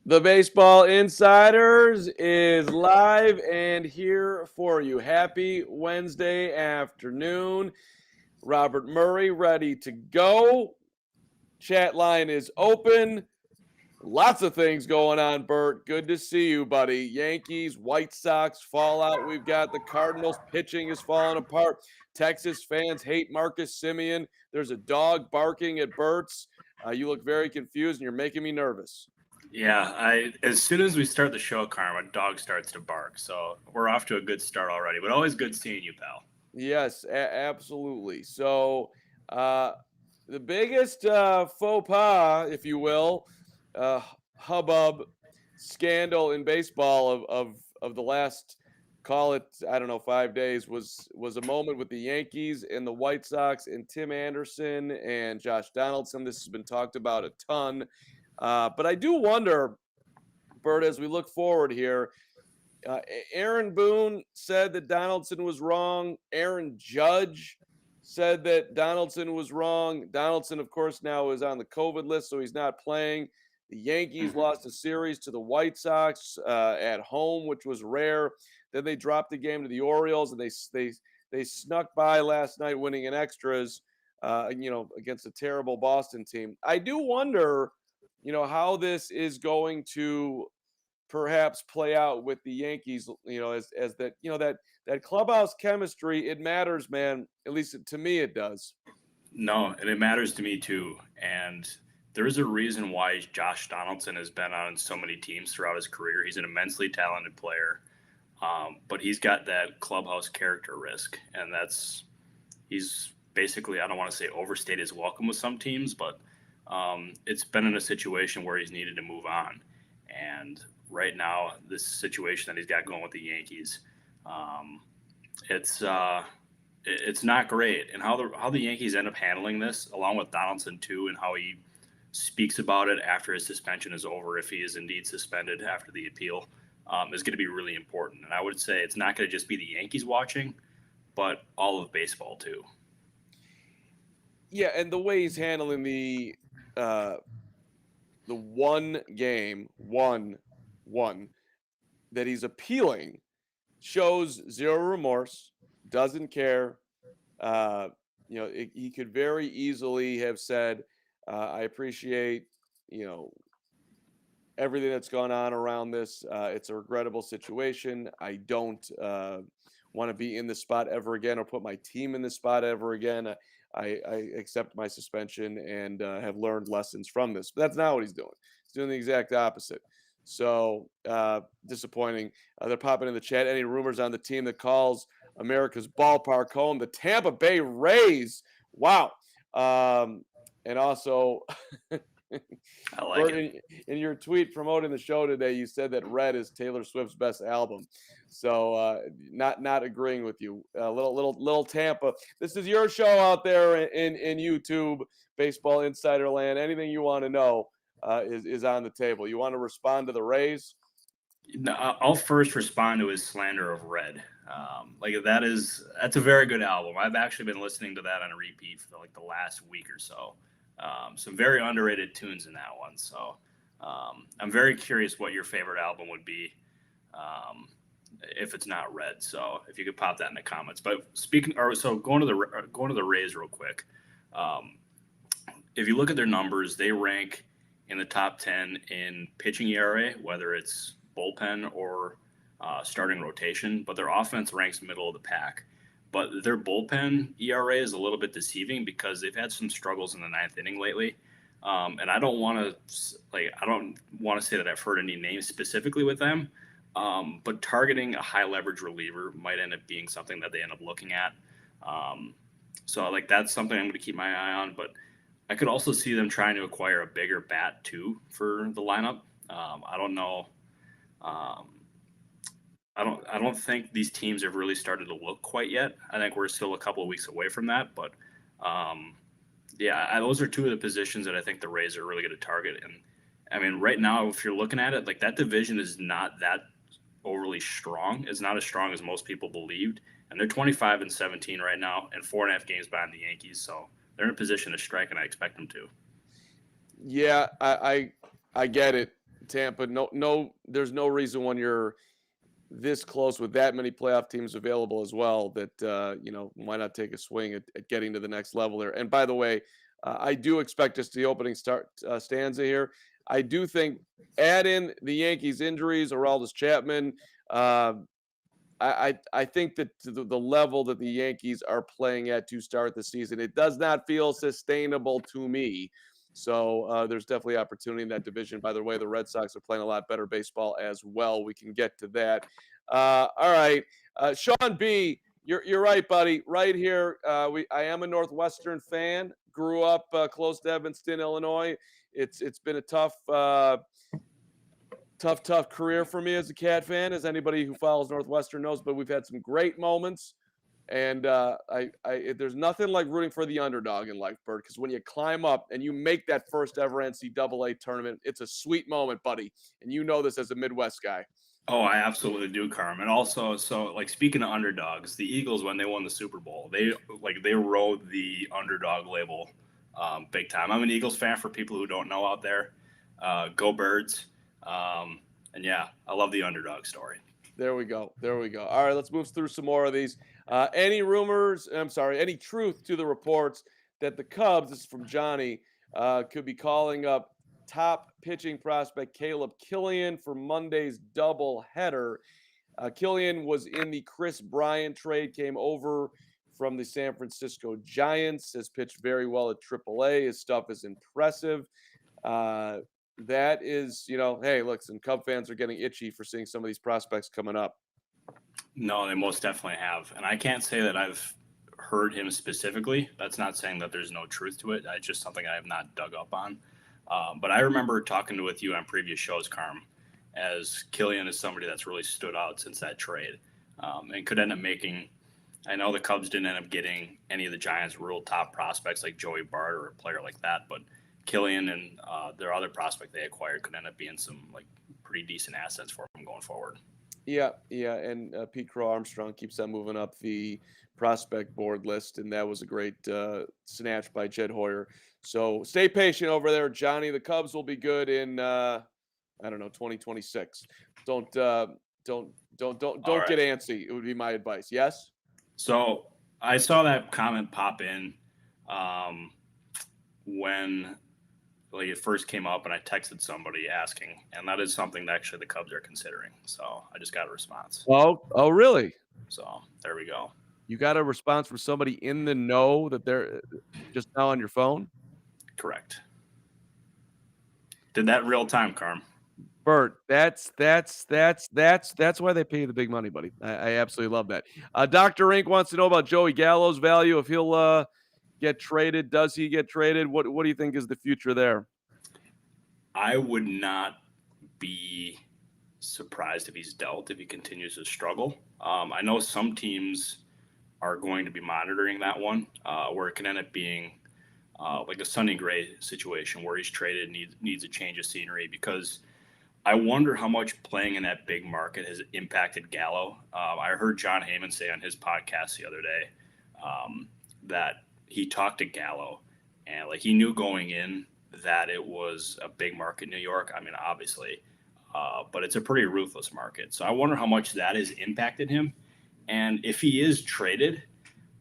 The Baseball Insiders is live and here for you. Happy Wednesday afternoon. Robert Murray ready to go. Chat line is open. Lots of things going on, Bert. Good to see you, buddy. Yankees, White Sox fallout. We've got the Cardinals pitching is falling apart. Texas fans hate Marcus Semien. There's a dog barking at Bert's. You look very confused and you're making me nervous. Yeah, as soon as we start the show, Karma, dog starts to bark. So we're off to a good start already. But always good seeing you, pal. Yes, absolutely. So, uh, the biggest faux pas, if you will, uh, hubbub, scandal in baseball of the last, call it, I don't know, 5 days was a moment with the Yankees and the White Sox and Tim Anderson and Josh Donaldson. This has been talked about a ton, but I do wonder, Bert, as we look forward here. Aaron Boone said that Donaldson was wrong. Aaron Judge said that Donaldson was wrong. Donaldson, of course, now is on the COVID list, so he's not playing. The Yankees lost a series to the White Sox at home, which was rare. Then they dropped the game to the Orioles, and they snuck by last night, winning in extras. Against a terrible Boston team. I do wonder, how this is going to perhaps play out with the Yankees, as that, that clubhouse chemistry, it matters, man. At least to me it does. No, and it matters to me too. And there's a reason why Josh Donaldson has been on so many teams throughout his career. He's an immensely talented player, but he's got that clubhouse character risk. And he's basically, I don't want to say overstayed his welcome with some teams, but it's been in a situation where he's needed to move on. And right now, this situation that he's got going with the Yankees, um, it's not great. And how the Yankees end up handling this, along with Donaldson too, and how he speaks about it after his suspension is over, if he is indeed suspended after the appeal, is going to be really important. And I would say it's not going to just be the Yankees watching, but all of baseball too. Yeah, and the way he's handling uh the one that he's appealing shows zero remorse, doesn't care. uh he could very easily have said, I appreciate, you know everything that's gone on around this. It's a regrettable situation. I don't want to be in this spot ever again or put my team in this spot ever again. I accept my suspension and have learned lessons from this. But that's not what he's doing. He's doing the exact opposite. So disappointing. They're popping in the chat. Any rumors on the team that calls America's ballpark home? The Tampa Bay Rays. Wow. And also, I like Bert, it. in your tweet promoting the show today, you said that Red is Taylor Swift's best album. So not agreeing with you. Little Tampa. This is your show out there in YouTube, Baseball Insider Land. Anything you want to know is on the table. You want to respond to the Rays? I'll first respond to his slander of Red. That's a very good album. I've actually been listening to that on repeat for like the last week or so. Some very underrated tunes in that one. So I'm very curious what your favorite album would be, if it's not Red. So if you could pop that in the comments. But going to the Rays real quick. Um, if you look at their numbers, they rank in the top 10 in pitching ERA, whether it's bullpen or starting rotation, but their offense ranks middle of the pack. But their bullpen ERA is a little bit deceiving because they've had some struggles in the ninth inning lately. And I don't want to say that I've heard any names specifically with them, but targeting a high leverage reliever might end up being something that they end up looking at. So like that's something I'm going to keep my eye on. But I could also see them trying to acquire a bigger bat too for the lineup. I don't know. Um, I don't think these teams have really started to look quite yet. I think we're still a couple of weeks away from that, but um, yeah, those are two of the positions that I think the Rays are really going to target. And I mean, right now, if you're looking at it, like that division is not that overly strong. It's not as strong as most people believed, and they're 25-17 right now, and 4.5 games behind the Yankees. So they're in a position to strike, and I expect them to. Yeah, I get it. Tampa. There's no reason when you're this close with that many playoff teams available as well that why not take a swing at getting to the next level there. And by the way, I do expect us to the opening stanza here. I do think add in the Yankees injuries, Aroldis Chapman. I think that the level that the Yankees are playing at to start the season, it does not feel sustainable to me. So there's definitely opportunity in that division. By the way, the Red Sox are playing a lot better baseball as well. We can get to that. All right, Sean B, you're right, buddy. Right here, I am a Northwestern fan. Grew up close to Evanston, Illinois. It's been a tough career for me as a Cat fan, as anybody who follows Northwestern knows. But we've had some great moments. And there's nothing like rooting for the underdog in life, Bert, because when you climb up and you make that first ever NCAA tournament, it's a sweet moment, buddy. And you know this as a Midwest guy. Oh, I absolutely do, Carm. And also, so like speaking of underdogs, the Eagles, when they won the Super Bowl, they rode the underdog label big time. I'm an Eagles fan for people who don't know out there. Go Birds. And yeah, I love the underdog story. There we go. All right, let's move through some more of these. Any truth to the reports that the Cubs, this is from Johnny, could be calling up top pitching prospect Caleb Killian for Monday's doubleheader. Killian was in the Kris Bryant trade, came over from the San Francisco Giants, has pitched very well at AAA. His stuff is impressive. That is, hey, look, some Cub fans are getting itchy for seeing some of these prospects coming up. No, they most definitely have. And I can't say that I've heard him specifically. That's not saying that there's no truth to it. It's just something I have not dug up on. But I remember talking with you on previous shows, Carm, as Killian is somebody that's really stood out since that trade and could end up making. I know the Cubs didn't end up getting any of the Giants' real top prospects like Joey Bart or a player like that, but Killian and their other prospect they acquired could end up being some like pretty decent assets for them going forward. Yeah, and Pete Crow Armstrong keeps on moving up the prospect board list, and that was a great snatch by Jed Hoyer. So stay patient over there, Johnny. The Cubs will be good in 2026. Don't All right. get antsy. It would be my advice. Yes. So I saw that comment pop in when it first came up, and I texted somebody asking, and that is something that actually the Cubs are considering. So I just got a response. Oh, really? So there we go. You got a response from somebody in the know that they're just now on your phone? Correct. Did that real time, Carm. Bert, that's why they pay you the big money, buddy. I absolutely love that. Dr. Ink wants to know about Joey Gallo's value, if he'll get traded. Does he get traded? What do you think is the future there? I would not be surprised if he's dealt, if he continues to struggle. I know some teams are going to be monitoring that one, where it can end up being like a Sonny Gray situation where he's traded, needs a change of scenery, because I wonder how much playing in that big market has impacted Gallo. I heard John Heyman say on his podcast the other day that he talked to Gallo, and like he knew going in that it was a big market in New York. I mean, obviously, but it's a pretty ruthless market. So I wonder how much that has impacted him. And if he is traded,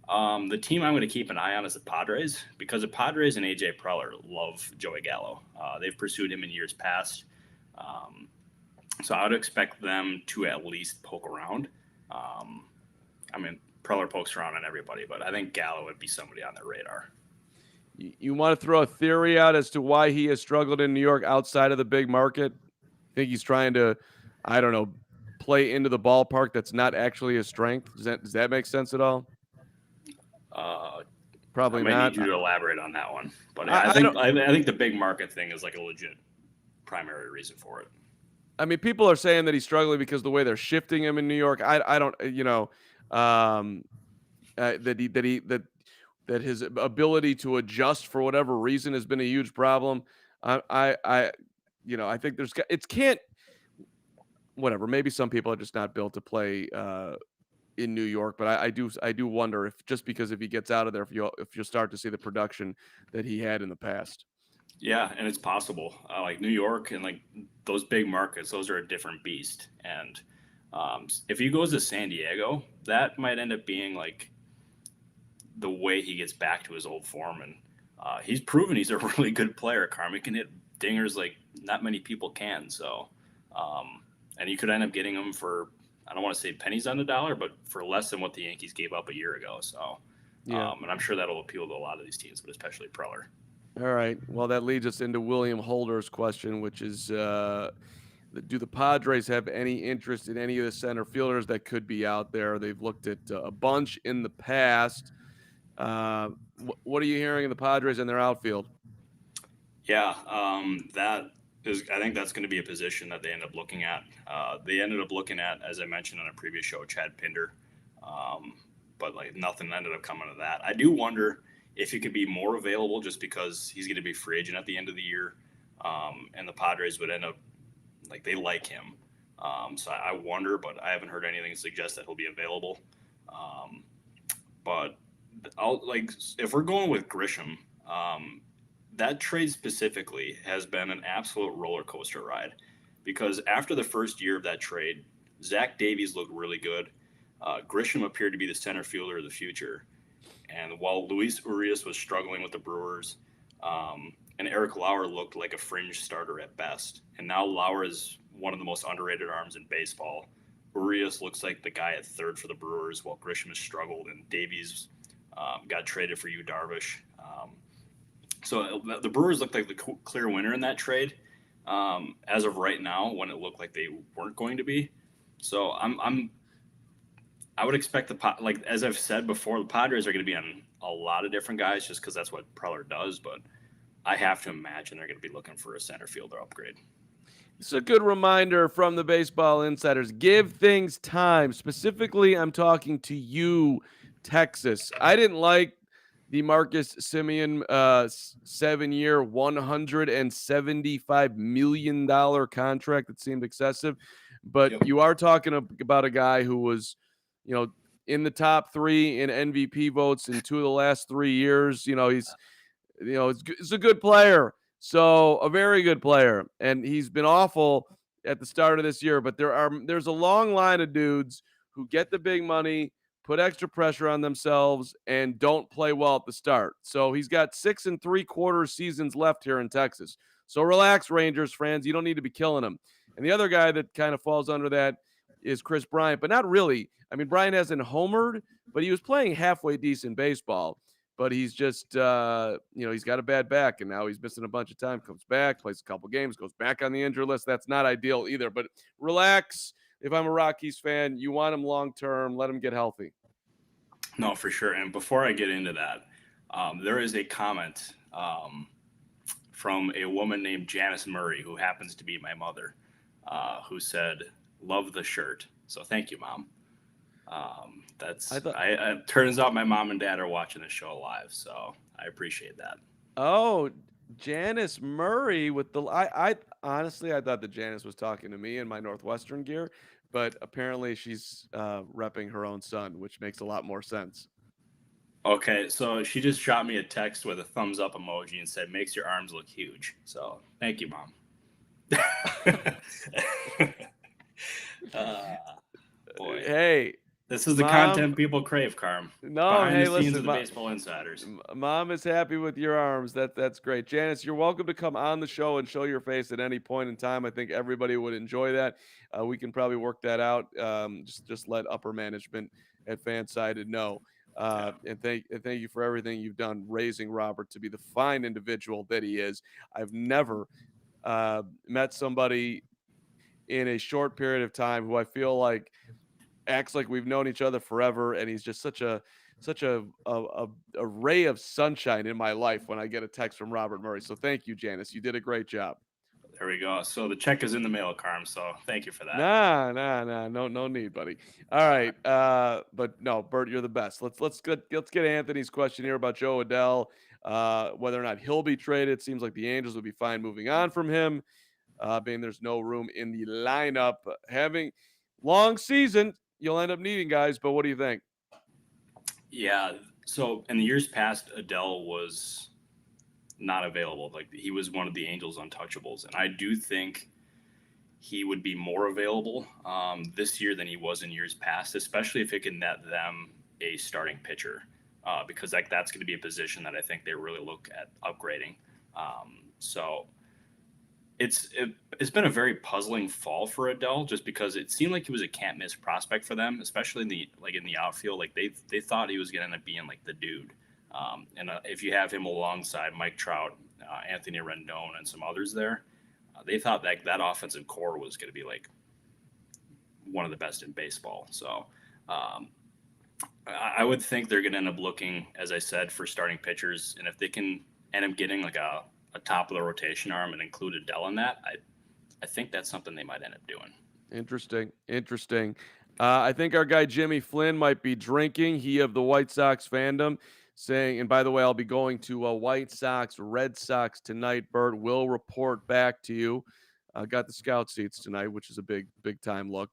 the team I'm going to keep an eye on is the Padres, because the Padres and AJ Preller love Joey Gallo. They've pursued him in years past. So I would expect them to at least poke around. I mean, Preller pokes around on everybody, but I think Gallo would be somebody on their radar. You want to throw a theory out as to why he has struggled in New York outside of the big market? Think he's trying to, I don't know, play into the ballpark that's not actually his strength? Does that make sense at all? Probably not. I need you to elaborate on that one, but I think the big market thing is like a legit primary reason for it. I mean, people are saying that he's struggling because the way they're shifting him in New York. I don't, that his ability to adjust for whatever reason has been a huge problem. I think whatever. Maybe some people are just not built to play in New York, but I do wonder if just because if he gets out of there, if you'll start to see the production that he had in the past. Yeah, and it's possible. Like New York and like those big markets, those are a different beast. And if he goes to San Diego, that might end up being like the way he gets back to his old form. And he's proven he's a really good player. Carmen can hit dingers like not many people can. So, and you could end up getting him for, I don't want to say pennies on the dollar, but for less than what the Yankees gave up a year ago. So, Yeah. and I'm sure that'll appeal to a lot of these teams, but especially Preller. All right. Well, that leads us into William Holder's question, which is do the Padres have any interest in any of the center fielders that could be out there? They've looked at a bunch in the past. What are you hearing in the Padres in their outfield? Yeah, that is. I think that's going to be a position that they end up looking at. They ended up looking at, as I mentioned on a previous show, Chad Pinder, um, but like nothing ended up coming of that. I do wonder if he could be more available, just because he's going to be free agent at the end of the year, and the Padres would end up like they like him. So I wonder, but I haven't heard anything suggest that he'll be available. Um, but I'll like if we're going with Grisham. That trade specifically has been an absolute roller coaster ride, because after the first year of that trade, Zach Davies looked really good. Grisham appeared to be the center fielder of the future. And while Luis Urias was struggling with the Brewers, and Eric Lauer looked like a fringe starter at best. And now Lauer is one of the most underrated arms in baseball. Urias looks like the guy at third for the Brewers, while Grisham has struggled, and Davies got traded for Yu Darvish. So the Brewers looked like the clear winner in that trade, as of right now, when it looked like they weren't going to be. So I would expect like as I've said before, the Padres are going to be on a lot of different guys just because that's what Preller does. But I have to imagine they're going to be looking for a center fielder upgrade. It's a good reminder from the Baseball Insiders. Give things time. Specifically, I'm talking to you, Texas. I didn't like the Marcus Semien 7-year, $175 million contract that seemed excessive. But Yep. you are talking about a guy who was, in the top 3 in MVP votes in 2 of the last 3 years. He's a good player. So a very good player, and he's been awful at the start of this year. But there's a long line of dudes who get the big money, put extra pressure on themselves, and don't play well at the start. So he's got 6 3/4 seasons left here in Texas. So relax, Rangers fans. You don't need to be killing him. And the other guy that kind of falls under that is Kris Bryant, but not really. I mean, Bryant hasn't homered, but he was playing halfway decent baseball. But he's just, he's got a bad back, and now he's missing a bunch of time. Comes back, plays a couple games, goes back on the injured list. That's not ideal either. But relax. If I'm a Rockies fan, you want him long term. Let him get healthy. No, for sure. And before I get into that, there is a comment from a woman named Janice Murray, who happens to be my mother, who said, "Love the shirt." So thank you, Mom. Turns out my mom and dad are watching this show live, so I appreciate that. Oh, Janice Murray with the I honestly I thought that Janice was talking to me in my Northwestern gear, but apparently she's repping her own son, which makes a lot more sense. Okay, so she just shot me a text with a thumbs up emoji and said, "Makes your arms look huge." So thank you, Mom. Boy. Hey, this is the content people crave, Carm. No, Behind hey, the scenes listen, of the Baseball Insiders. Mom is happy with your arms. That's great. Janice, you're welcome to come on the show and show your face at any point in time. I think everybody would enjoy that. We can probably work that out. Just let upper management at Fansided know. And thank you for everything you've done raising Robert to be the fine individual that he is. I've never met somebody in a short period of time who I feel like acts like we've known each other forever, and he's just such a ray of sunshine in my life when I get a text from Robert Murray. So thank you, Janice. You did a great job. There we go. So the check is in the mail, Carm. So thank you for that. Nah. No need, buddy. All right. But no, Bert, you're the best. Let's get Anthony's question here about Jo Adell. Whether or not he'll be traded. Seems like the Angels will be fine moving on from him. Being there's no room in the lineup. Having long season, you'll end up needing guys, but what do you think? Yeah. So in the years past, Adell was not available. Like, he was one of the Angels' untouchables, and I do think he would be more available this year than he was in years past, especially if it can net them a starting pitcher, because like that's going to be a position that I think they really look at upgrading. So it's been a very puzzling fall for Adell, just because it seemed like he was a can't miss prospect for them, especially in the outfield. Like they thought he was going to end up being like the dude. And if you have him alongside Mike Trout, Anthony Rendon, and some others there, they thought that offensive core was going to be like one of the best in baseball. So I would think they're going to end up looking, as I said, for starting pitchers. And if they can end up getting like a top of the rotation arm and include Adell in that, I think that's something they might end up doing. Interesting. I think our guy Jimmy Flynn might be drinking. He of the White Sox fandom, saying, and by the way, I'll be going to White Sox, Red Sox tonight. Bert will report back to you. Got the scout seats tonight, which is a big time look.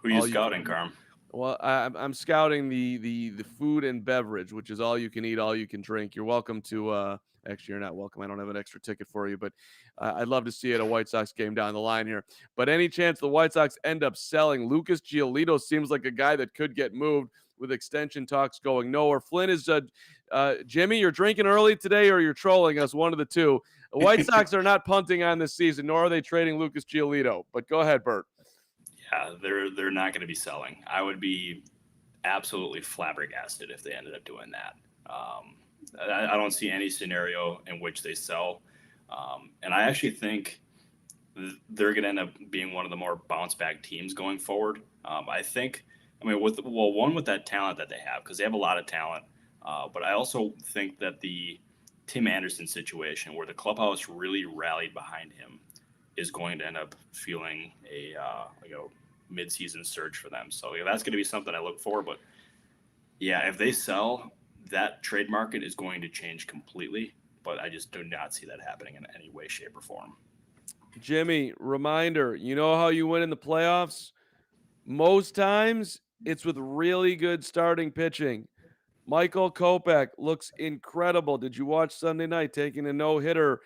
Who are you scouting, Carm? Well, I'm scouting the food and beverage, which is all you can eat, all you can drink. You're welcome to. Actually, you're not welcome. I don't have an extra ticket for you, but I'd love to see you at a White Sox game down the line here. But any chance the White Sox end up selling Lucas Giolito seems like a guy that could get moved with extension talks going nowhere. Flynn is Jimmy. You're drinking early today, or you're trolling us. One of the two. The White Sox are not punting on this season, nor are they trading Lucas Giolito. But go ahead, Bert. Yeah, they're not going to be selling. I would be absolutely flabbergasted if they ended up doing that. I don't see any scenario in which they sell. And I actually think they're going to end up being one of the more bounce back teams going forward. With that talent that they have, because they have a lot of talent. But I also think that the Tim Anderson situation, where the clubhouse really rallied behind him, is going to end up feeling a mid-season surge for them. So that's going to be something I look for. But yeah, if they sell, that trade market is going to change completely. But I just do not see that happening in any way, shape, or form. Jimmy, reminder, you know how you win in the playoffs? Most times it's with really good starting pitching. Michael Kopech looks incredible. Did you watch Sunday night taking a no-hitter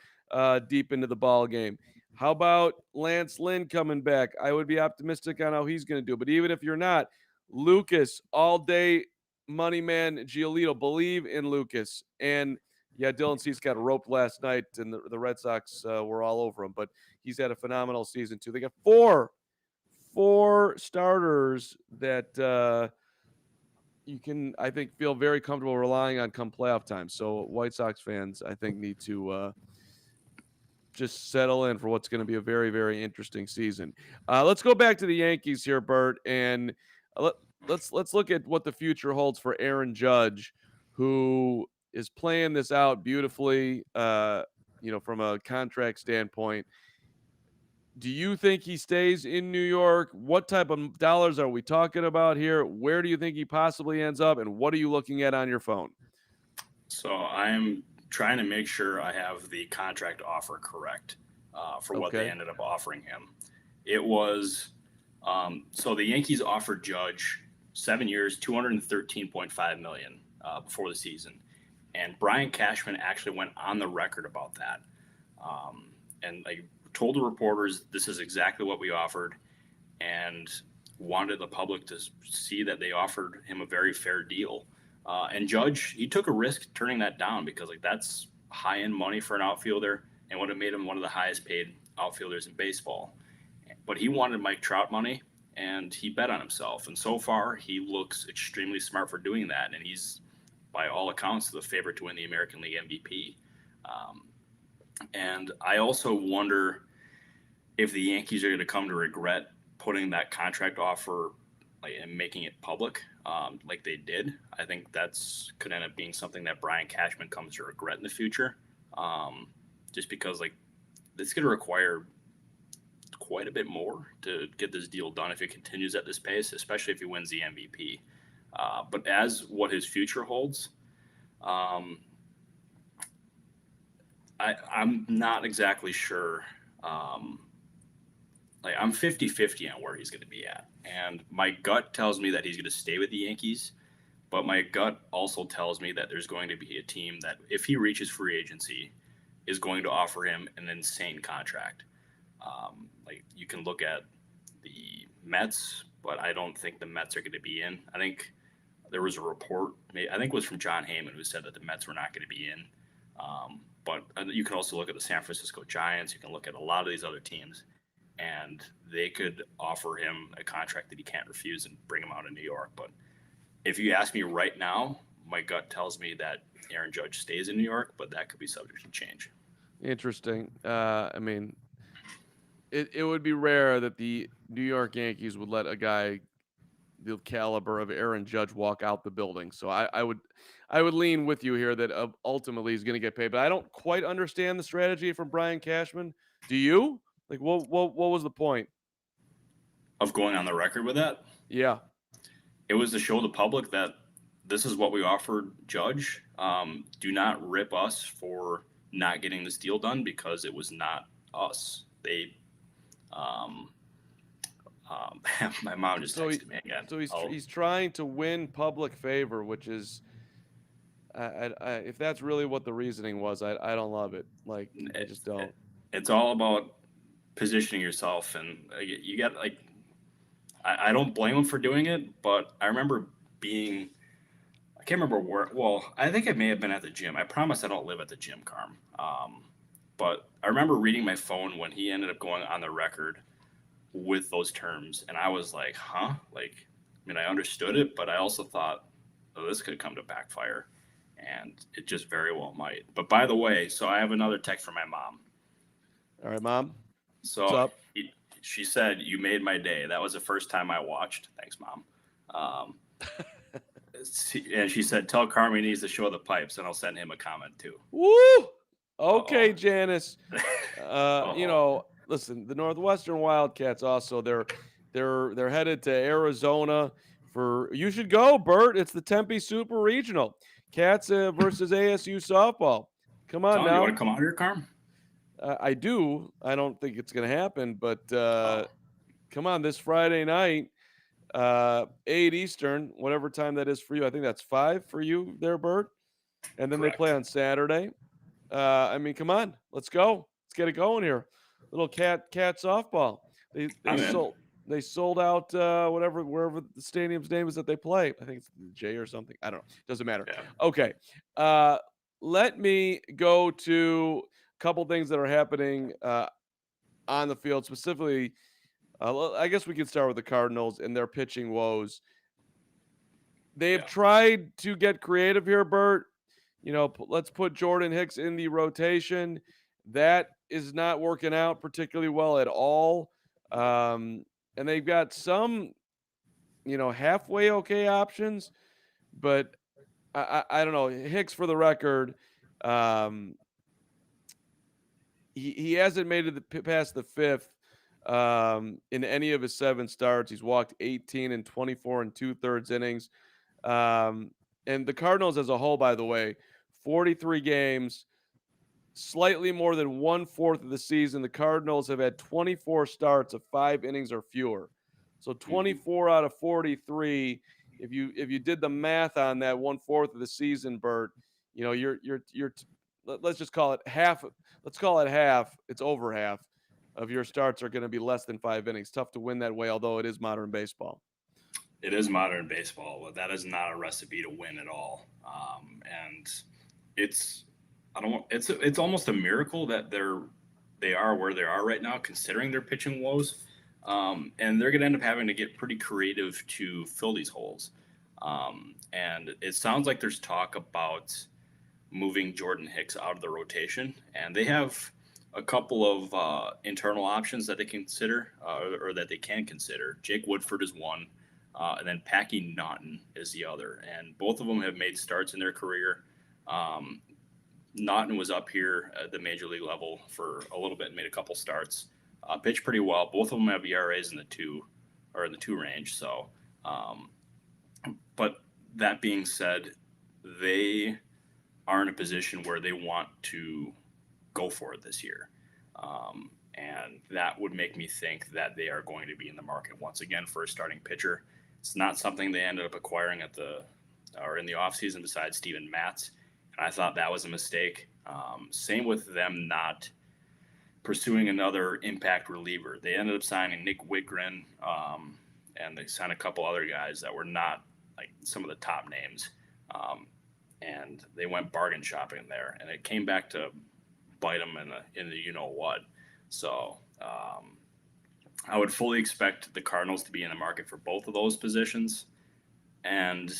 deep into the ball game? How about Lance Lynn coming back? I would be optimistic on how he's going to do. But even if you're not, Lucas, all day money man, Giolito, believe in Lucas. And yeah, Dylan Cease got roped last night, and the Red Sox were all over him. But he's had a phenomenal season too. They got four starters that you can, I think, feel very comfortable relying on come playoff time. So White Sox fans, I think, need to just settle in for what's going to be a very, very interesting season. Let's go back to the Yankees here, Bert, and let's look at what the future holds for Aaron Judge, who is playing this out beautifully, from a contract standpoint. Do you think he stays in New York? What type of dollars are we talking about here? Where do you think he possibly ends up? And what are you looking at on your phone? So I'm trying to make sure I have the contract offer correct for what they ended up offering him. It was so the Yankees offered Judge 7 years, $213.5 million before the season, and Brian Cashman actually went on the record about that, and told the reporters this is exactly what we offered, and wanted the public to see that they offered him a very fair deal. And Judge, he took a risk turning that down, because that's high-end money for an outfielder and would have made him one of the highest paid outfielders in baseball. But he wanted Mike Trout money, and he bet on himself. And so far, he looks extremely smart for doing that. And he's, by all accounts, the favorite to win the American League MVP. And I also wonder if the Yankees are going to come to regret putting that contract offer and making it public like they did. I think that's could end up being something that Brian Cashman comes to regret in the future, just because it's going to require quite a bit more to get this deal done if it continues at this pace, especially if he wins the MVP. But as what his future holds, I'm not exactly sure. I'm 50-50 on where he's going to be at. And my gut tells me that he's going to stay with the Yankees. But my gut also tells me that there's going to be a team that, if he reaches free agency, is going to offer him an insane contract. Like you can look at the Mets, but I don't think the Mets are going to be in. I think there was a report, I think it was from John Heyman, who said that the Mets were not going to be in. But you can also look at the San Francisco Giants. You can look at a lot of these other teams, and they could offer him a contract that he can't refuse and bring him out of New York. But if you ask me right now, my gut tells me that Aaron Judge stays in New York, but that could be subject to change. Interesting. I mean, it would be rare that the New York Yankees would let a guy the caliber of Aaron Judge walk out the building. So I would lean with you here that ultimately he's going to get paid. But I don't quite understand the strategy from Brian Cashman. Do you? Like, what was the point of going on the record with that? Yeah, it was to show the public that this is what we offered Judge. Do not rip us for not getting this deal done because it was not us. They my mom just texted me again. So he's trying to win public favor, which is, if that's really what the reasoning was, I don't love it. Like, I just don't. It's all about positioning yourself, and you got like, I don't blame him for doing it, but I remember being, I can't remember where. Well, I think it may have been at the gym. I promise I don't live at the gym, Carm. But I remember reading my phone when he ended up going on the record with those terms, and I was like, huh? Like, I mean, I understood it, but I also thought, oh, this could come to backfire, and it just very well might. But by the way, so I have another text from my mom. All right, Mom. So what's up? She said, "You made my day." That was the first time I watched. Thanks, Mom. And she said, "Tell Carmi he needs to show the pipes, and I'll send him a comment too." Woo! Okay, Uh-oh. Janice. You know, listen, the Northwestern Wildcats also they're headed to Arizona for. You should go, Bert. It's the Tempe Super Regional. Cats versus ASU softball. Come on now. You want to come out here, Carm? I do. I don't think it's going to happen, but come on, this Friday night, 8 Eastern, whatever time that is for you. I think that's 5 for you there, Bert. And then Correct. They play on Saturday. I mean, come on, let's go. Let's get it going here. Little cat softball. They sold out wherever the stadium's name is that they play. I think it's the J or something. I don't know. Doesn't matter. Yeah. Okay. Let me go to a couple things that are happening on the field. Specifically, I guess we could start with the Cardinals and their pitching woes. They have tried to get creative here, Bert. You know, let's put Jordan Hicks in the rotation. That is not working out particularly well at all. And they've got some, halfway okay options, but I don't know. Hicks, for the record, he hasn't made it past the 5th in any of his 7 starts. He's walked 18 and 24 and 2/3 innings. And the Cardinals as a whole, by the way, 43 games, slightly more than 1/4 of the season. The Cardinals have had 24 starts of 5 innings or fewer. So 24 out of 43. If you did the math on that 1/4 of the season, Bert, you're let's just call it half. Let's call it half. It's over half of your starts are going to be less than 5 innings. Tough to win that way, although it is modern baseball. It is modern baseball, but that is not a recipe to win at all. And it's almost a miracle that they are where they are right now, considering their pitching woes. And they're going to end up having to get pretty creative to fill these holes. And it sounds like there's talk about moving Jordan Hicks out of the rotation, and they have a couple of internal options that they consider or that they can consider. Jake Woodford is one. And then Packy Naughton is the other. And both of them have made starts in their career. Naughton was up here at the major league level for a little bit and made a couple starts. Pitched pretty well. Both of them have ERAs in the 2 range. So, but that being said, they are in a position where they want to go for it this year. And that would make me think that they are going to be in the market once again for a starting pitcher. It's not something they ended up acquiring in the offseason besides Steven Matz. And I thought that was a mistake. Same with them not pursuing another impact reliever. They ended up signing Nick Wittgren, and they signed a couple other guys that were not like some of the top names. And they went bargain shopping there, and it came back to bite them in the you know what. So I would fully expect the Cardinals to be in the market for both of those positions, and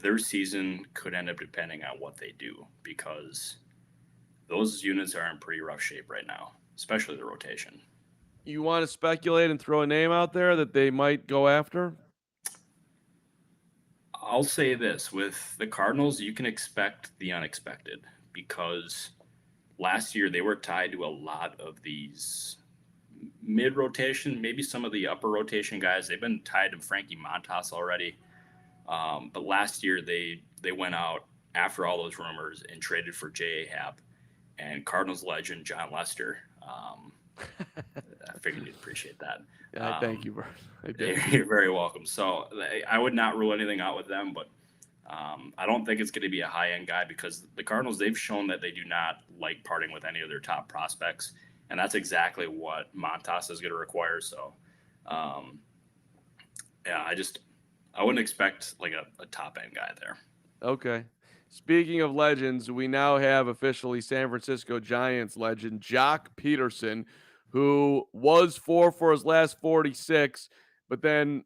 their season could end up depending on what they do, because those units are in pretty rough shape right now, especially the rotation. You want to speculate and throw a name out there that they might go after? I'll say this, with the Cardinals, you can expect the unexpected, because last year they were tied to a lot of these mid rotation, maybe some of the upper rotation guys. They've been tied to Frankie Montas already. But last year they went out after all those rumors and traded for J.A. Happ and Cardinals legend John Lester. I figured you'd appreciate that. Yeah, thank you, bro. You're very welcome. So I would not rule anything out with them, but I don't think it's going to be a high-end guy, because the Cardinals, they've shown that they do not like parting with any of their top prospects, and that's exactly what Montas is going to require. So, yeah, I wouldn't expect like a top-end guy there. Okay. Speaking of legends, we now have officially San Francisco Giants legend Jock Peterson, who was 4 for his last 46, but then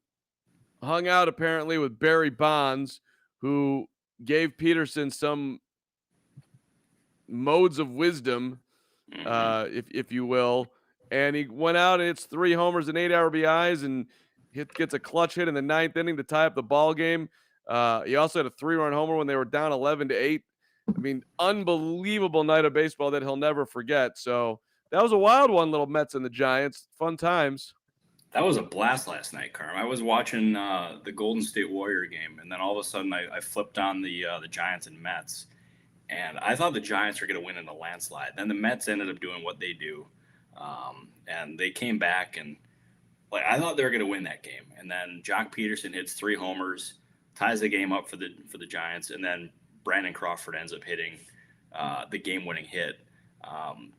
hung out apparently with Barry Bonds, who gave Peterson some modes of wisdom, if you will. And he went out and hits 3 homers and 8 RBIs and gets a clutch hit in the 9th inning to tie up the ball game. He also had a 3-run homer when they were down 11-8. I mean, unbelievable night of baseball that he'll never forget. So that was a wild one, little Mets and the Giants. Fun times. That was a blast last night, Carm. I was watching the Golden State Warrior game, and then all of a sudden I flipped on the Giants and Mets, and I thought the Giants were going to win in a landslide. Then the Mets ended up doing what they do, and they came back, and like I thought they were going to win that game. And then Jock Peterson hits 3 homers, ties the game up for the Giants, and then Brandon Crawford ends up hitting the game-winning hit.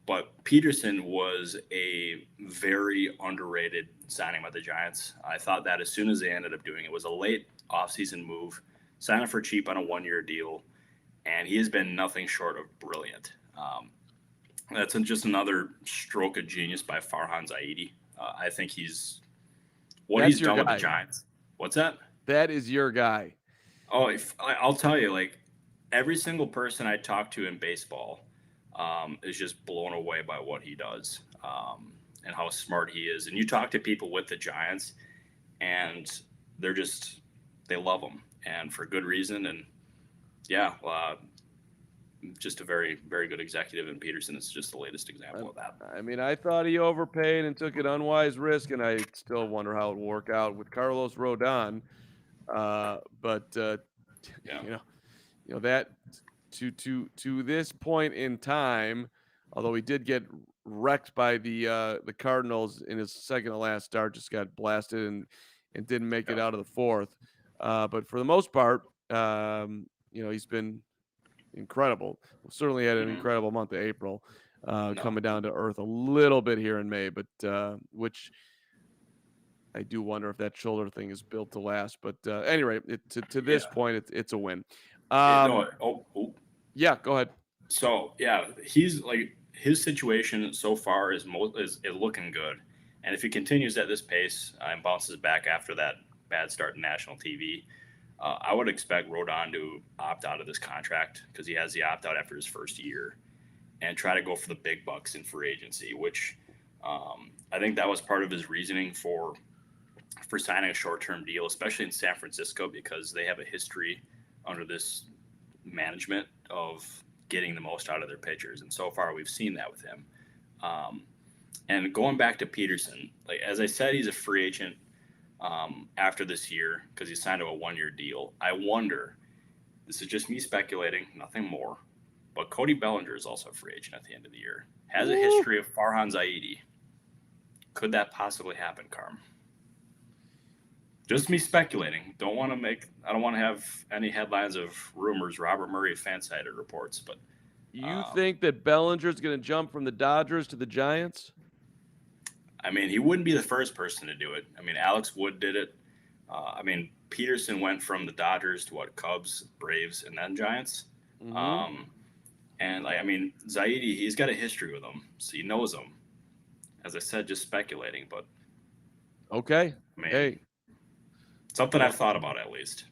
But Peterson was a very underrated signing by the Giants. I thought that as soon as they ended up doing it, was a late offseason move, signed him for cheap on a 1-year deal, and he has been nothing short of brilliant. That's just another stroke of genius by Farhan Zaidi. I think he's he's done with the Giants. What's that? That is your guy. Oh, I'll tell you, like every single person I talk to in baseball is just blown away by what he does and how smart he is. And you talk to people with the Giants, and they love him, and for good reason. And yeah, just a very, very good executive, and Peterson is just the latest example of that. I mean, I thought he overpaid and took an unwise risk, and I still wonder how it will work out with Carlos Rodon. But you know that to this point in time, although he did get wrecked by the Cardinals in his second to last start, just got blasted and didn't make it out of the 4th. But for the most part, he's been incredible. Certainly had an incredible month of April, coming down to earth a little bit here in May, but which I do wonder if that shoulder thing is built to last. But anyway, to this point, it's a win. Yeah, go ahead. So yeah, he's like his situation so far is looking good, and if he continues at this pace and bounces back after that bad start in national TV, I would expect Rodon to opt out of this contract, because he has the opt out after his first year, and try to go for the big bucks in free agency, which I think that was part of his reasoning for signing a short-term deal, especially in San Francisco, because they have a history under this management of getting the most out of their pitchers, and so far we've seen that with him. And going back to Peterson, like as I said, he's a free agent after this year because he signed to a 1-year deal. I wonder, this is just me speculating, nothing more, but Cody Bellinger is also a free agent at the end of the year. Has a history of Farhan Zaidi. Could that possibly happen, Carm? Just me speculating. I don't want to have any headlines of rumors. Robert Murray Fansided reports, but You think that Bellinger's going to jump from the Dodgers to the Giants? I mean, he wouldn't be the first person to do it. I mean, Alex Wood did it. I mean, Peterson went from the Dodgers to Cubs, Braves, and then Giants. Mm-hmm. And I mean, Zaidi, he's got a history with them, so he knows them. As I said, just speculating, but Okay. I mean, Hey, something I've thought about at least.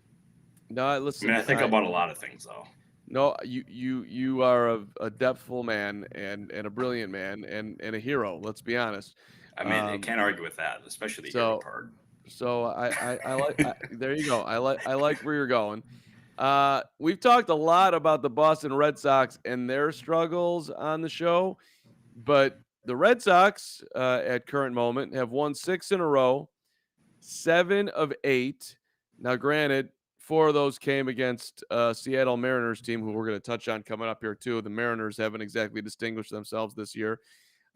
no, I listen. mean, I think about a lot of things though. No, you are a depthful man and a brilliant man and a hero. Let's be honest. I mean, you can't argue with that, especially the hero So part. so I like there you go. I like where you're going. We've talked a lot about the Boston Red Sox and their struggles on the show, but the Red Sox at current moment have won 6 in a row, 7 of 8. Now, granted, 4 of those came against Seattle Mariners team, who we're going to touch on coming up here too. The Mariners haven't exactly distinguished themselves this year,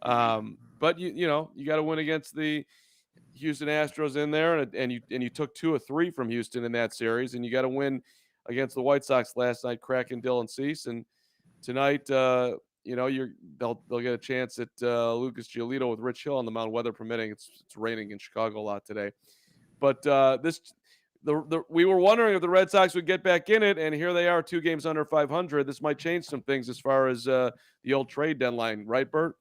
but you got to win against the Houston Astros in there, and you took 2 of 3 from Houston in that series, and you got to win against the White Sox last night, cracking Dylan Cease, and tonight, they'll get a chance at Lucas Giolito with Rich Hill on the mound, weather permitting. It's raining in Chicago a lot today, but we were wondering if the Red Sox would get back in it, and here they are, 2 games under 500. This might change some things as far as the old trade deadline, right, Bert?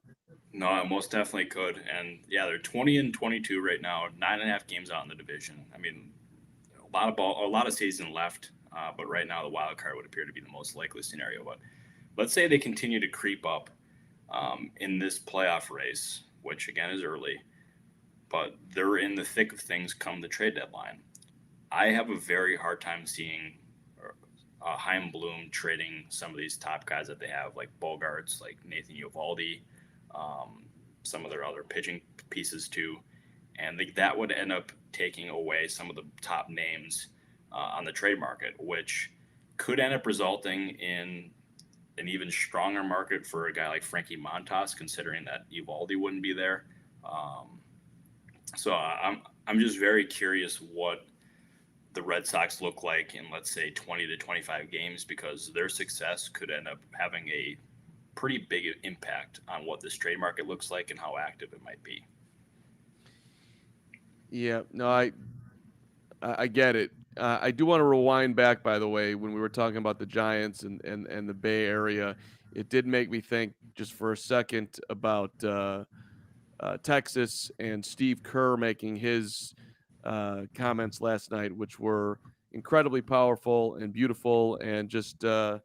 No, it most definitely could. And yeah, they're 20-22 right now, 9.5 games out in the division. I mean, a lot of season left, but right now the wild card would appear to be the most likely scenario. But let's say they continue to creep up in this playoff race, which again is early, but they're in the thick of things come the trade deadline. I have a very hard time seeing Chaim Bloom trading some of these top guys that they have, like Bogarts, like Nathan Eovaldi, some of their other pitching pieces too, and that would end up taking away some of the top names on the trade market, which could end up resulting in an even stronger market for a guy like Frankie Montas, considering that Eovaldi wouldn't be there. So I'm just very curious what the Red Sox look like in, let's say, 20 to 25 games, because their success could end up having a pretty big impact on what this trade market looks like and how active it might be. Yeah, no, I get it. I do want to rewind back, by the way, when we were talking about the Giants and the Bay Area. It did make me think just for a second about Texas and Steve Kerr making his comments last night, which were incredibly powerful and beautiful, and just Yep.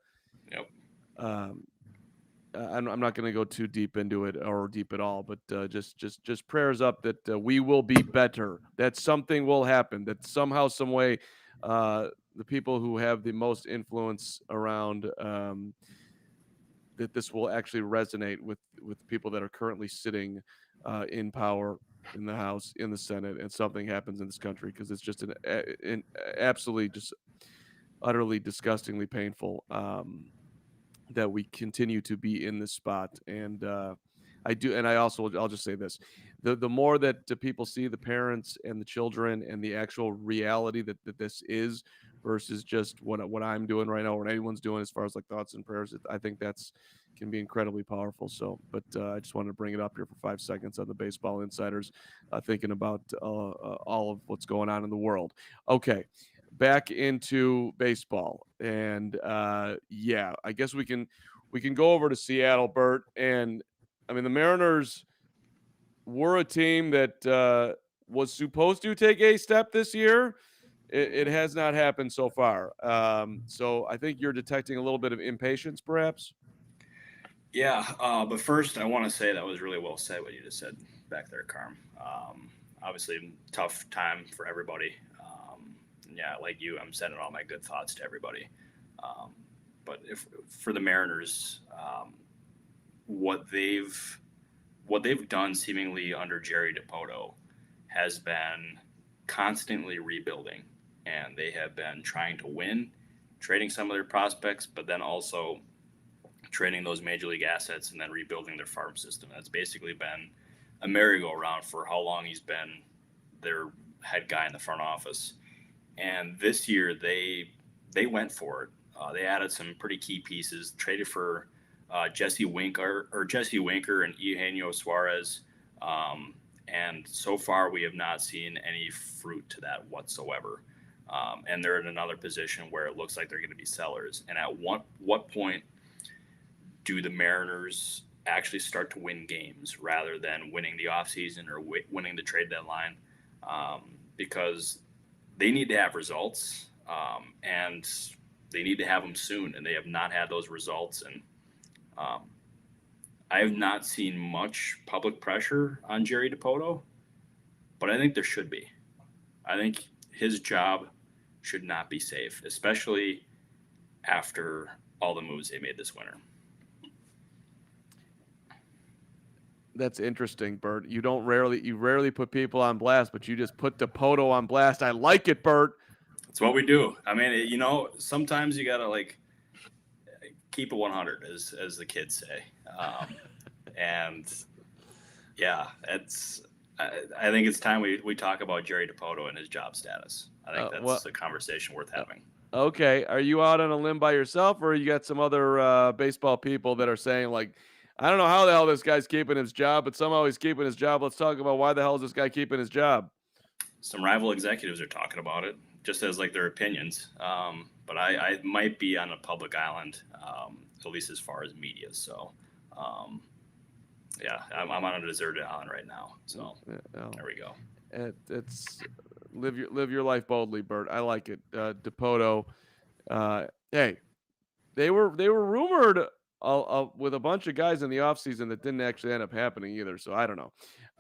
I'm not going to go too deep into it or deep at all, but just prayers up that we will be better, that something will happen, that somehow, some way, the people who have the most influence around that this will actually resonate with people that are currently sitting in power in the House, in the Senate, and something happens in this country, because it's just an absolutely just utterly disgustingly painful that we continue to be in this spot. And I'll just say this: the more that people see the parents and the children and the actual reality that this is, versus just what I'm doing right now or what anyone's doing as far as like thoughts and prayers, I think that's can be incredibly powerful. So, but I just wanted to bring it up here for 5 seconds on the Baseball Insiders, thinking about all of what's going on in the world. Okay, back into baseball, and yeah, I guess we can go over to Seattle, Bert. And I mean, the Mariners were a team that was supposed to take a step this year. It has not happened so far. So I think you're detecting a little bit of impatience, perhaps. Yeah, but first I want to say that was really well said what you just said back there, Carm. Obviously, tough time for everybody. Yeah, like you, I'm sending all my good thoughts to everybody. But for the Mariners, what they've done seemingly under Jerry Dipoto has been constantly rebuilding, and they have been trying to win, trading some of their prospects, but then also trading those major league assets and then rebuilding their farm system. That's basically been a merry-go-round for how long he's been their head guy in the front office. And this year they went for it. They added some pretty key pieces, traded for Jesse Winker and Eugenio Suarez. And so far, we have not seen any fruit to that whatsoever. And they're in another position where it looks like they're going to be sellers. And at what point do the Mariners actually start to win games rather than winning the offseason or winning the trade deadline? Because they need to have results, and they need to have them soon, and they have not had those results. And I have not seen much public pressure on Jerry Dipoto, but I think there should be. I think his job should not be safe, especially after all the moves they made this winter. That's interesting, Bert. You rarely put people on blast, but you just put Dipoto on blast. I like it, Bert. That's what we do. I mean, sometimes you gotta keep it 100, as the kids say. And yeah, I think it's time we talk about Jerry Dipoto and his job status. I think that's a conversation worth having. Okay. Are you out on a limb by yourself, or you got some other baseball people that are saying, like, I don't know how the hell this guy's keeping his job, but somehow he's keeping his job. Let's talk about why the hell is this guy keeping his job? Some rival executives are talking about it, just as their opinions. But I might be on a public island, at least as far as media. So, yeah, I'm on a deserted island right now. So there we go. It's live your life boldly, Bert. I like it. Dipoto. Hey, they were rumored with a bunch of guys in the offseason that didn't actually end up happening either. So I don't know.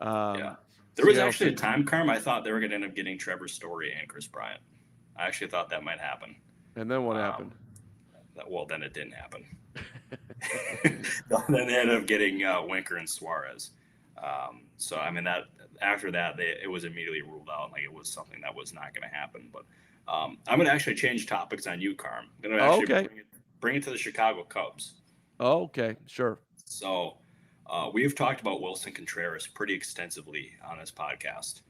Yeah. There was actually a time, Carm, I thought they were going to end up getting Trevor Story and Kris Bryant. I actually thought that might happen. And then what happened? Well, then it didn't happen. Then they ended up getting Winker and Suarez. So, I mean, that after that, it was immediately ruled out. Like, it was something that was not going to happen. But I'm going to actually change topics on you, Carm. I'm going to actually bring it to the Chicago Cubs. Oh, okay, sure. So we've talked about Wilson Contreras pretty extensively on this podcast,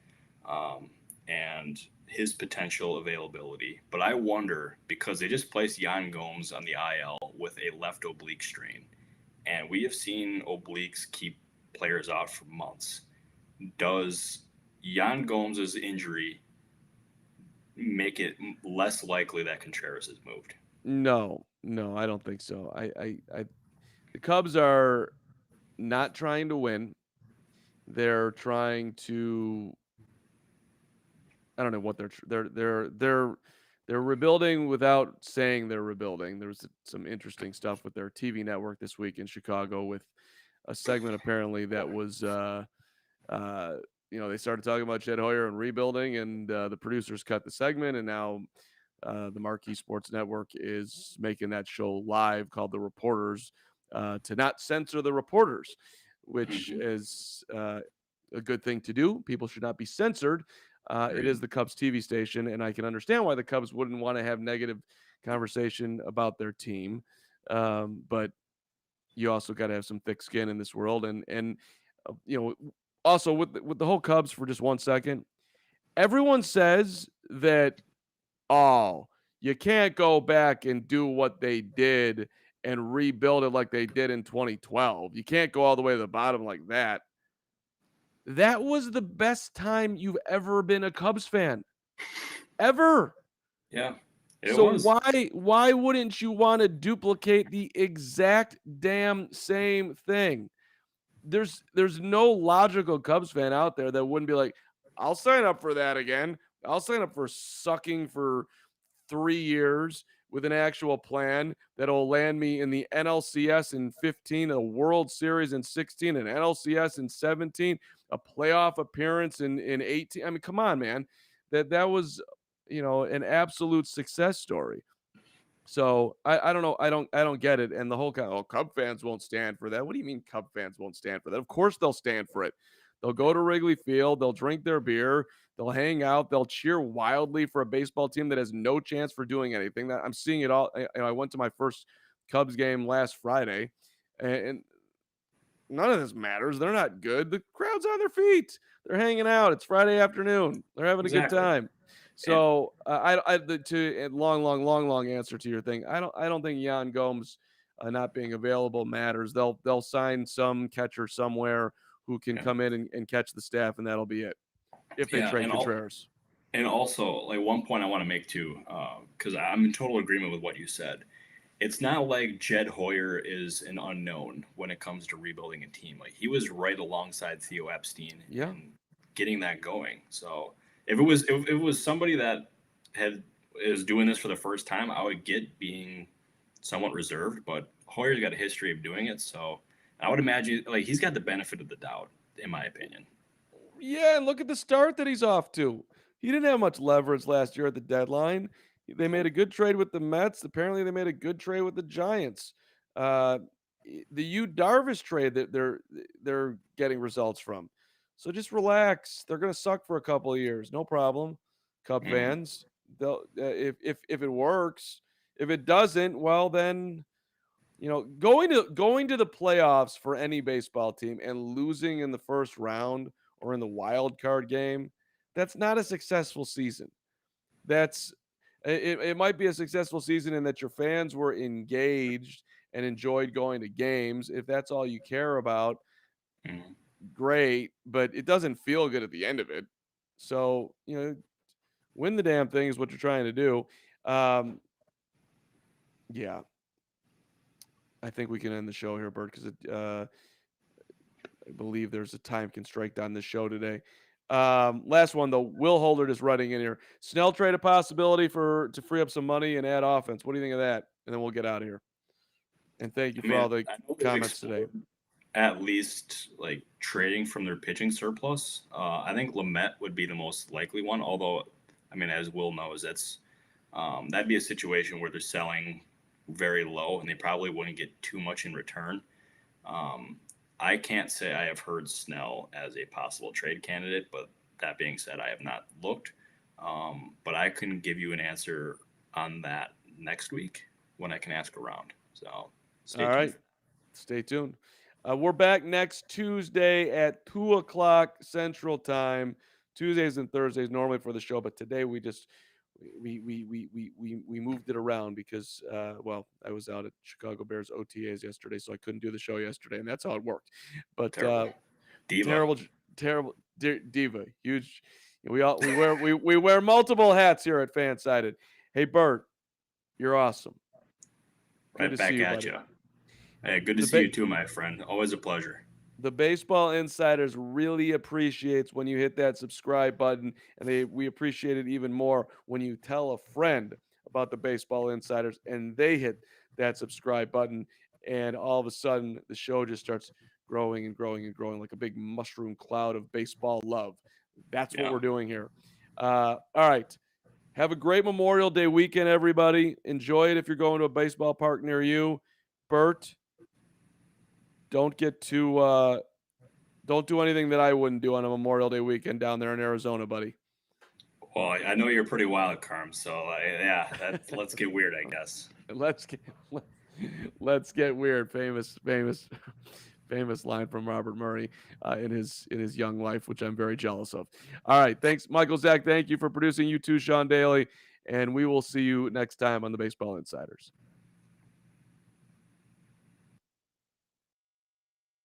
and his potential availability. But I wonder, because they just placed Yan Gomes on the IL with a left oblique strain, and we have seen obliques keep players out for months. Does Yan Gomes' injury make it less likely that Contreras is moved? No, I don't think so. The Cubs are not trying to win. They're trying to, I don't know what they're rebuilding without saying they're rebuilding. There was some interesting stuff with their TV network this week in Chicago with a segment apparently that was they started talking about Jed Hoyer and rebuilding, and the producers cut the segment, and now the Marquee Sports Network is making that show live called The Reporters, to not censor the reporters, which is a good thing to do. People should not be censored. It is the Cubs TV station, and I can understand why the Cubs wouldn't want to have negative conversation about their team. But you also got to have some thick skin in this world. And also with the whole Cubs, for just 1 second, everyone says that, you can't go back and do what they did and rebuild it like they did in 2012. You can't go all the way to the bottom like that. That was the best time you've ever been a Cubs fan. Ever. Yeah. So why wouldn't you want to duplicate the exact damn same thing? There's no logical Cubs fan out there that wouldn't be like, I'll sign up for that again. I'll sign up for sucking for 3 years with an actual plan that'll land me in the NLCS in 15, a World Series in 16, an NLCS in 17, a playoff appearance in 18. I mean, come on, man. That was, an absolute success story. So I don't know. I don't get it. And the whole Cub fans won't stand for that. What do you mean Cub fans won't stand for that? Of course they'll stand for it. They'll go to Wrigley Field. They'll drink their beer. They'll hang out. They'll cheer wildly for a baseball team that has no chance for doing anything. That I'm seeing it all. I went to my first Cubs game last Friday, and none of this matters. They're not good. The crowd's on their feet. They're hanging out. It's Friday afternoon. They're having a good time. So long answer to your thing. I don't think Yan Gomes not being available matters. They'll sign some catcher somewhere who can come in and catch the staff, and that'll be it if they trade Contreras. And also, like, one point I want to make too, because I'm in total agreement with what you said. It's not like Jed Hoyer is an unknown when it comes to rebuilding a team. Like, he was right alongside Theo Epstein in getting that going. So if it was somebody that is doing this for the first time, I would get being somewhat reserved. But Hoyer's got a history of doing it, so I would imagine like he's got the benefit of the doubt, in my opinion. Yeah, and look at the start that he's off to. He didn't have much leverage last year at the deadline. They made a good trade with the Mets. Apparently, they made a good trade with the Giants. Uh, the Yu Darvish trade that they're getting results from. So just relax. They're going to suck for a couple of years, no problem. Cub fans, they'll if it works. If it doesn't, well then, going to the playoffs for any baseball team and losing in the first round or in the wild card game, that's not a successful season. It might be a successful season in that your fans were engaged and enjoyed going to games. If that's all you care about, great, but it doesn't feel good at the end of it. So, win the damn thing is what you're trying to do. Yeah. I think we can end the show here, Bert, because I believe there's a time constraint on this show today. Last one, though. Will Holder is running in here. Snell trade a possibility to free up some money and add offense. What do you think of that? And then we'll get out of here. And thank you for all the comments today. At least like trading from their pitching surplus. I think Lamet would be the most likely one. Although, I mean, as Will knows, that'd be a situation where they're selling very low and they probably wouldn't get too much in return. I can't say I have heard Snell as a possible trade candidate, but that being said, I have not looked. But I can give you an answer on that next week when I can ask around. So stay tuned. All right. Stay tuned. We're back next Tuesday at 2:00 Central Time. Tuesdays and Thursdays normally for the show, but today we moved it around because I was out at Chicago Bears OTAs yesterday, so I couldn't do the show yesterday, and that's how it worked. But terrible diva, huge. We wear multiple hats here at Fansided. Hey Bert, you're awesome. Right back at you. Hey, good to see you too, my friend. Always a pleasure. The Baseball Insiders really appreciates when you hit that subscribe button, and we appreciate it even more when you tell a friend about the Baseball Insiders and they hit that subscribe button, and all of a sudden the show just starts growing and growing and growing like a big mushroom cloud of baseball love. That's what we're doing here. All right. Have a great Memorial Day weekend, everybody. Enjoy it if you're going to a baseball park near you. Bert, don't do anything that I wouldn't do on a Memorial Day weekend down there in Arizona, buddy. Well, I know you're pretty wild, Carm. So let's get weird, I guess. Let's get weird. Famous line from Robert Murray in his young life, which I'm very jealous of. All right, thanks, Michael Zach. Thank you for producing. You too, Sean Daly, and we will see you next time on the Baseball Insiders.